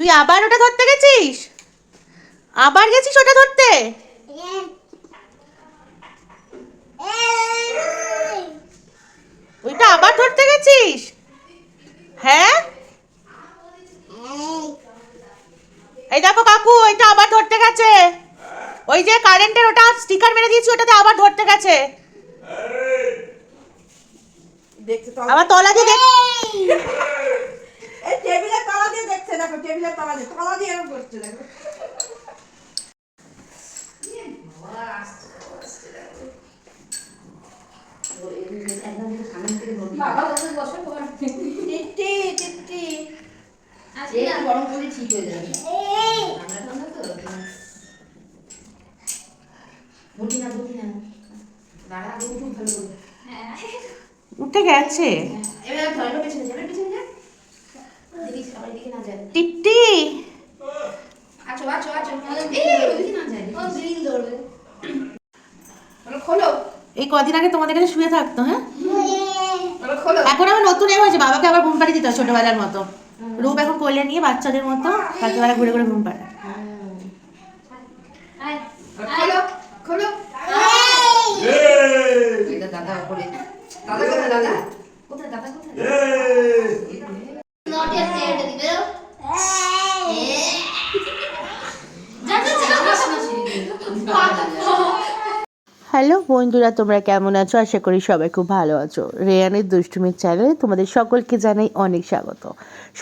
তুই আবার ওটা ধরতে গেছিস? আবার গেছিস ওটা ধরতে? ওইটা আবার ধরতে গেছিস? হ্যাঁ, এই দেখো কাকু, ওইটা আবার ধরতে গেছে। ওই যে কারেন্টের ওটা স্টিকার মেরে দিয়েছি, ওটাতে আবার ধরতে গেছে। আবার তলা দিয়ে দেখ। এই টেবিলের তলা দিয়ে দেখছে, দেখো টেবিলের তলা দিয়ে এরকম করছে, দেখো। উঠে গেছে টিট্টি। এই কদিন আগে তোমাদের কাছে শুয়ে থাকতো। হ্যাঁ, এখন আবার নতুন এ হয়েছে, বাবাকে আবার ঘুম পাড়িয়ে দিত ছোটবেলার মতো। রূপ এখন কোলে নিয়ে বাচ্চাদের মতো রাত্রেবেলা ঘুরে ঘুরে ঘুম পাড়ে। হ্যালো বন্ধুরা, তোমরা কেমন আছো? আশা করি সবাই খুব ভালো আছো। রেয়ানের দুষ্টুমির চ্যানেলে তোমাদের সকলকে জানাই অনেক স্বাগত।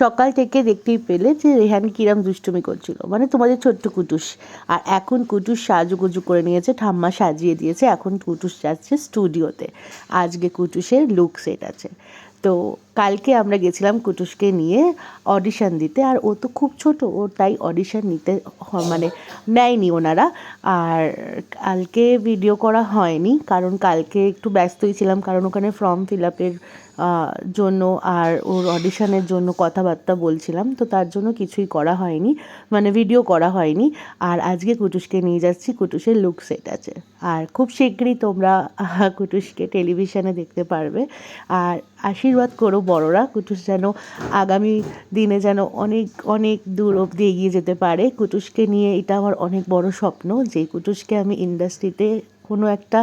সকাল থেকে দেখতেই পেলে যে রেহান কিরম দুষ্টুমি করছিল, মানে তোমাদের ছোট্ট কুটুস। আর এখন কুটুস সাজুগুজু করে নিয়েছে, ঠাম্মা সাজিয়ে দিয়েছে। এখন কুটুস যাচ্ছে স্টুডিওতে। আজকে কুটুসের লুক সেট আছে। তো কালকে আমরা গেছিলাম কুটুসকে নিয়ে অডিশন দিতে, আর ও তো খুব ছোট, ও তাই অডিশন নিতে মানে নেয়নি ওনারা। আর কালকে ভিডিও করা হয়নি, কারণ কালকে একটু ব্যস্তই ছিলাম, কারণ ওখানে ফর্ম ফিল আপের জন্য আর ওর অডিশনের জন্য কথাবার্তা বলছিলাম, তো তার জন্য কিছুই করা হয়নি, মানে ভিডিও করা হয়নি। আর আজকে কুটুসকে নিয়ে যাচ্ছি, কুটুসের লুক সেট আছে। আর খুব শীঘ্রই তোমরা কুটুসকে টেলিভিশনে দেখতে পারবে। আর আশীর্বাদ করো বড়রা, কুটুস যেন আগামী দিনে যেন অনেক অনেক দূর অবধি এগিয়ে যেতে পারে। কুটুসকে নিয়ে এটা আমার অনেক বড় স্বপ্ন, যে কুটুসকে আমি ইন্ডাস্ট্রিতে কোনো একটা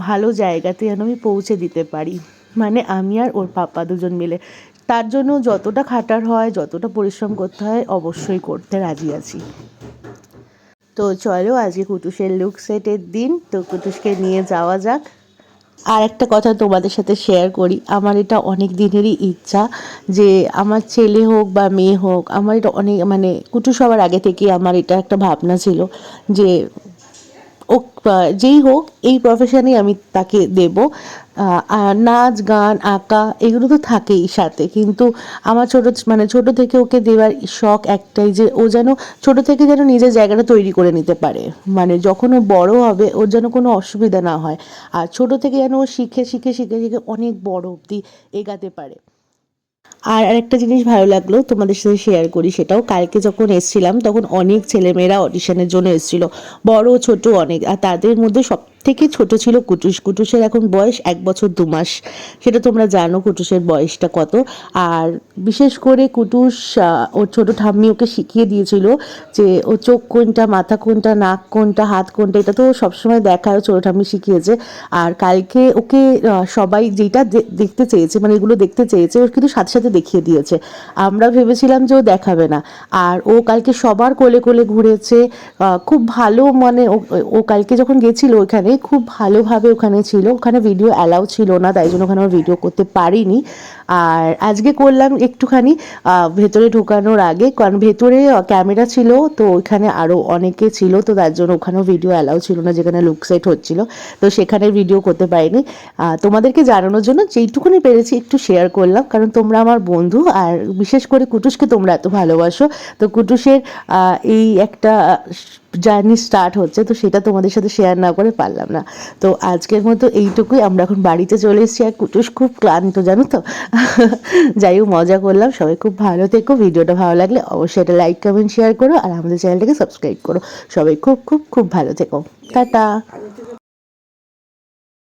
ভালো জায়গাতে যেন আমি পৌঁছে দিতে পারি, মানে আমি আর ওর পাপা দুজন মিলে। তার জন্য যতটা খাটার হয়, যতটা পরিশ্রম করতে হয়, অবশ্যই করতে রাজি আছি। তো চলো, আজকে কুটুসের লুক সেটের দিন, তো কুটুসকে নিয়ে যাওয়া যাক। আর একটা কথা তোমাদের সাথে শেয়ার করি, আমার এটা অনেক দিনেরই ইচ্ছা যে আমার ছেলে হোক বা মেয়ে হোক, আমার এটা অনেক, মানে কুটুস হওয়ার আগে থেকে আমার এটা একটা ভাবনা ছিল যে ও যেই হোক এই প্রফেশনেই আমি তাকে দেব। নাচ গান আঁকা এগুলো তো থাকেই সাথে, কিন্তু আমার ছোট থেকে ওকে দেওয়ার শখ একটাই, যে ও যেন ছোট থেকে যেন নিজের জায়গাটা তৈরি করে নিতে পারে, মানে যখন ও বড় হবে ওর যেন কোনো অসুবিধা না হয়। আর ছোট থেকে যেন ও শিখে শিখে শিখে শিখে অনেক বড় অবধি এগাতে পারে। আর আরেকটা জিনিস ভালো লাগলো তোমাদের সাথে শেয়ার করি, সেটাও কালকে যখন এসেছিলাম তখন অনেক ছেলেমেয়েরা অডিশনের জন্য এসেছিল, বড় ছোট অনেক। আর তাদের মধ্যে সব থেকে ছোট ছিল কুটুস। কুটুসের এখন বয়স 1 বছর 2 মাস, সেটা তোমরা জানো কুটুসের বয়সটা কত। আর বিশেষ করে কুটুস ওর ছোট ঠাম্মি ওকে শিখিয়ে দিয়েছিল যে ও চোখ কোনটা, মাথা কোনটা, নাক কোনটা, হাত কোনটা, এটা তো সবসময় দেখায়, ছোট ঠাম্মি শিখিয়েছে। আর কালকে ওকে সবাই যেটা দেখতে চেয়েছে, মানে এগুলো দেখতে চেয়েছে, ওর কিন্তু সাথে সাথে দেখিয়ে দিয়েছে। আমরা ভেবেছিলাম যে ও দেখাবে না, আর ও কালকে সবার কোলে কোলে ঘুরেছে। খুব ভালো, মানে ও কালকে যখন গেছিল ওখানে খুব ভালোভাবে ওখানে ছিল। ওখানে ভিডিও অ্যালাউ ছিল না, তাই জন্য ওখানে আমরা ভিডিও করতে পারিনি। আর আজকে করলাম একটুখানি ভেতরে ঢোকানোর আগে, কারণ ভেতরে ক্যামেরা ছিল, তো ওইখানে আরও অনেকে ছিল, তো তার জন্য ওখানেও ভিডিও অ্যালাউ ছিল না, যেখানে লুক সেট হচ্ছিল, তো সেখানে ভিডিও করতে পারিনি। তোমাদেরকে জানানোর জন্য যেইটুকুনি পেরেছি একটু শেয়ার করলাম, কারণ তোমরা আমার বন্ধু, আর বিশেষ করে কুটুসকে তোমরা এত ভালোবাসো। তো কুটুসের এই একটা জার্নি স্টার্ট হচ্ছে, তো সেটা তোমাদের সাথে শেয়ার না করে পারলাম না। তো আজকের মতো এইটুকুই, আমরা এখন বাড়িতে চলে এসেছি, আর কুটুস খুব ক্লান্ত জানো তো। যাই হোক, মজা করলাম। সবাই খুব ভালো থেকো, ভিডিওটা ভালো লাগলে অবশ্যই এটা লাইক কমেন্ট শেয়ার করো, আর আমাদের চ্যানেলটাকে সাবস্ক্রাইব করো। সবাই খুব খুব খুব ভালো থেকো, টাটা।